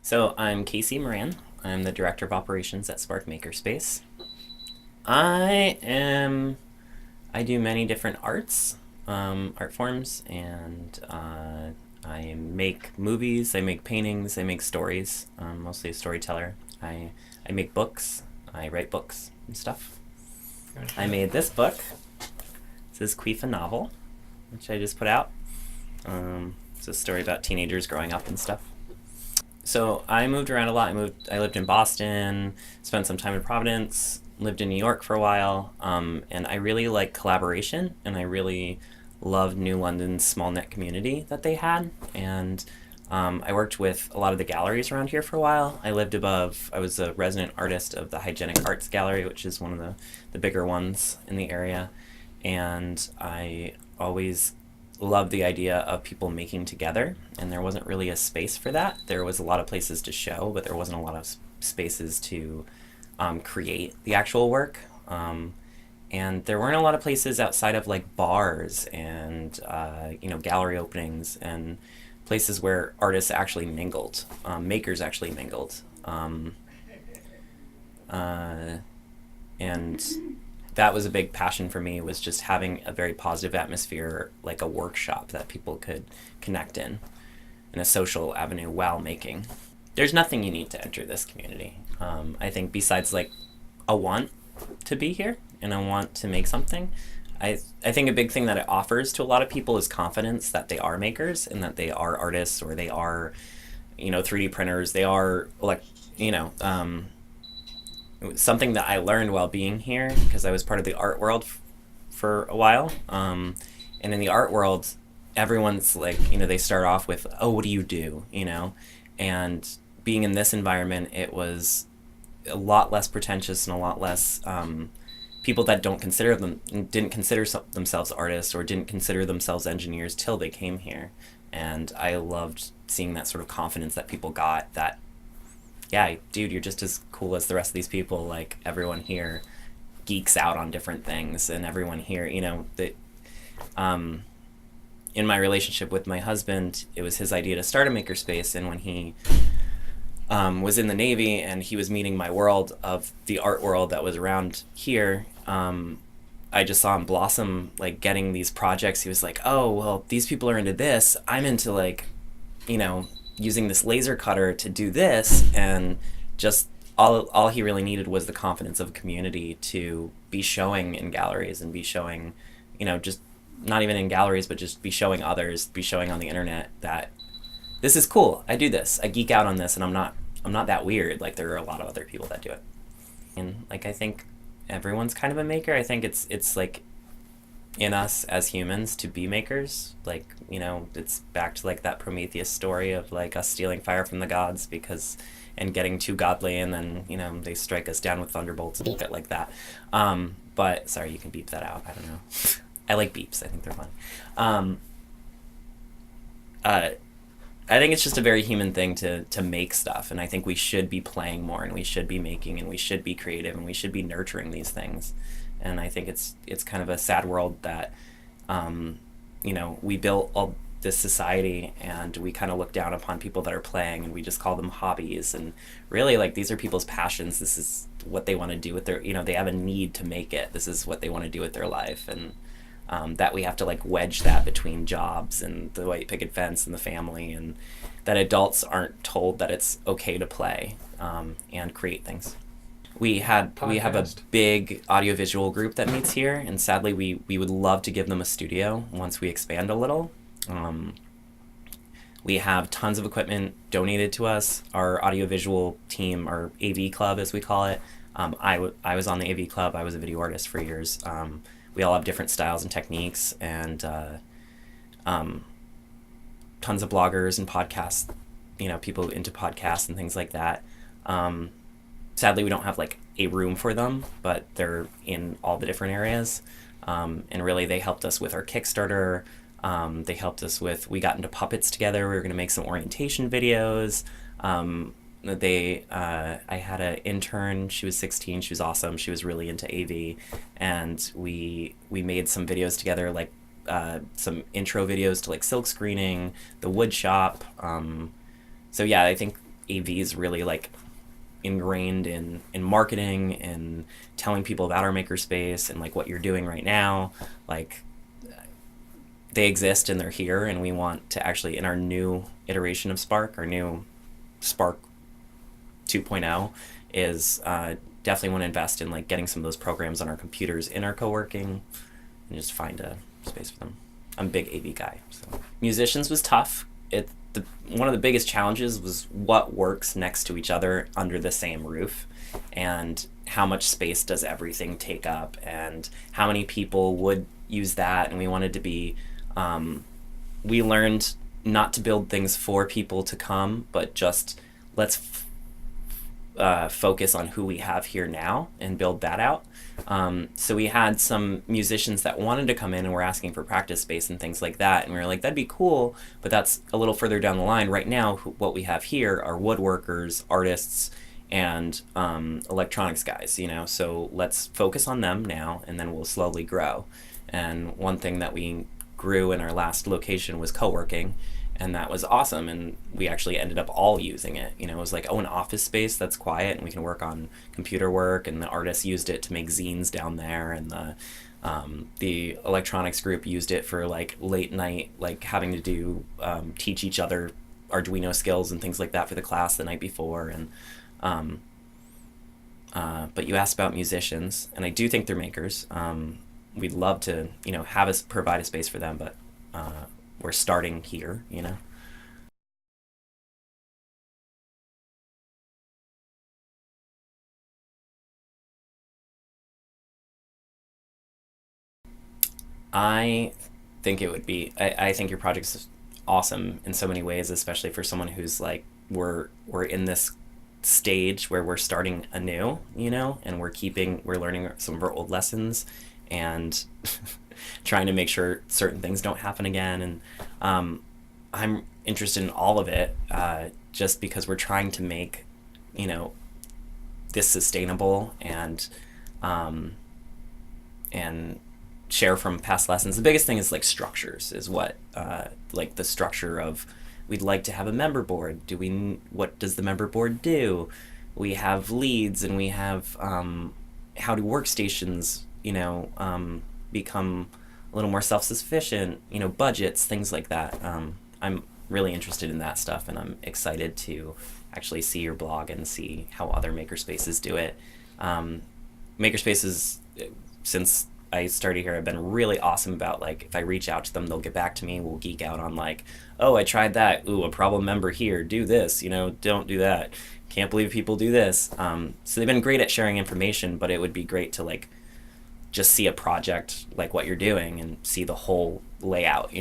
So I'm Casey Moran. I'm the Director of Operations at Spark Makerspace. I do many different art forms, and I make movies, I make paintings, I make stories. I'm mostly a storyteller. I make books, I write books and stuff. Gotcha. I made this book. This is Queefa novel, which I just put out. It's a story about teenagers growing up and stuff. So I moved around a lot. I lived in Boston, spent some time in Providence, lived in New York for a while, and I really like collaboration, and I really loved New London's small knit community that they had. And I worked with a lot of the galleries around here for a while. I was a resident artist of the Hygienic Arts Gallery, which is one of the bigger ones in the area. And I always loved the idea of people making together, and there wasn't really a space for that. There was a lot of places to show, but there wasn't a lot of spaces to create the actual work. And there weren't a lot of places outside of like bars and gallery openings and places where artists actually mingled, makers actually mingled, and that was a big passion for me, was just having a very positive atmosphere, like a workshop that people could connect in a social avenue while making. There's nothing you need to enter this community. I think besides like a want to be here and a want to make something. I think a big thing that it offers to a lot of people is confidence that they are makers and that they are artists, or they are, 3D printers. They are like, something that I learned while being here, because I was part of the art world for a while. And in the art world, everyone's like, they start off with, oh, what do you do? And being in this environment, it was a lot less pretentious and a lot less people that didn't consider themselves artists or didn't consider themselves engineers till they came here. And I loved seeing that sort of confidence that people got, that, yeah, dude, you're just as cool as the rest of these people. Like, everyone here geeks out on different things, and everyone here, that in my relationship with my husband, it was his idea to start a makerspace, and when he was in the Navy and he was meeting my world of the art world that was around here, I just saw him blossom, like getting these projects. He was like, oh, well, these people are into this. I'm into like, using this laser cutter to do this. And just all he really needed was the confidence of a community to be showing in galleries and be showing, just not even in galleries, but just be showing others, be showing on the internet that this is cool. I do this. I geek out on this, and I'm not that weird. Like, there are a lot of other people that do it. And like, I think everyone's kind of a maker. I think it's like in us as humans to be makers. Like, it's back to like that Prometheus story of like us stealing fire from the gods and getting too godly, and then, they strike us down with thunderbolts and shit like that. But sorry, you can beep that out. I don't know. I like beeps. I think they're fun. I think it's just a very human thing to make stuff, and I think we should be playing more, and we should be making, and we should be creative, and we should be nurturing these things. And I think it's kind of a sad world that, we built all this society, and we kind of look down upon people that are playing, and we just call them hobbies. And really, like, these are people's passions. This is what they want to do with their, they have a need to make it. This is what they want to do with their life. And that we have to like wedge that between jobs and the white picket fence and the family, and that adults aren't told that it's okay to play and create things. We have a big audiovisual group that meets here, and sadly we would love to give them a studio once we expand a little. We have tons of equipment donated to us. Our audiovisual team, our AV club as we call it, I was on the AV club. I was a video artist for years. We all have different styles and techniques, and tons of bloggers and podcasts, people into podcasts and things like that. Sadly, we don't have like a room for them, but they're in all the different areas. And really, they helped us with our Kickstarter. They helped us we got into puppets together. We were going to make some orientation videos. I had an intern. She was 16. She was awesome. She was really into AV, and we made some videos together, like some intro videos to like silk screening, the wood shop. So yeah, I think AV is really like ingrained in marketing and telling people about our makerspace and like what you're doing right now. Like they exist and they're here, and we want to actually, in our new iteration of Spark, our new Spark 2.0, is definitely want to invest in like getting some of those programs on our computers in our co-working and just find a space for them. I'm a big AV guy. So musicians was tough. One of the biggest challenges was what works next to each other under the same roof, and how much space does everything take up, and how many people would use that. And we wanted to be, we learned not to build things for people to come, but just let's focus on who we have here now and build that out. So we had some musicians that wanted to come in and were asking for practice space and things like that. And we were like, that'd be cool, but that's a little further down the line. Right now, what we have here are woodworkers, artists, and electronics guys, so let's focus on them now, and then we'll slowly grow. And one thing that we grew in our last location was co-working, and that was awesome, and we actually ended up all using it. It was like, an office space that's quiet and we can work on computer work, and the artists used it to make zines down there, and the electronics group used it for like late night, like having to do teach each other Arduino skills and things like that for the class the night before. And but you asked about musicians, and I do think they're makers. We'd love to have us provide a space for them, but we're starting here. I think it would be. I think your project's awesome in so many ways, especially for someone who's like, we're in this stage where we're starting anew, and we're learning some of our old lessons, and trying to make sure certain things don't happen again. And I'm interested in all of it, just because we're trying to make, this sustainable, um, and share from past lessons. The biggest thing is like structures, is what like the structure of, we'd like to have a member board. What does the member board do? We have leads, and we have how do workstations become a little more self-sufficient, budgets, things like that. I'm really interested in that stuff, and I'm excited to actually see your blog and see how other makerspaces do it. Makerspaces, since I started here, have been really awesome about, like, if I reach out to them, they'll get back to me. We'll geek out on like, oh, I tried that. Ooh, a problem member here. Do this. Don't do that. Can't believe people do this. So they've been great at sharing information, but it would be great to like just see a project like what you're doing and see the whole layout.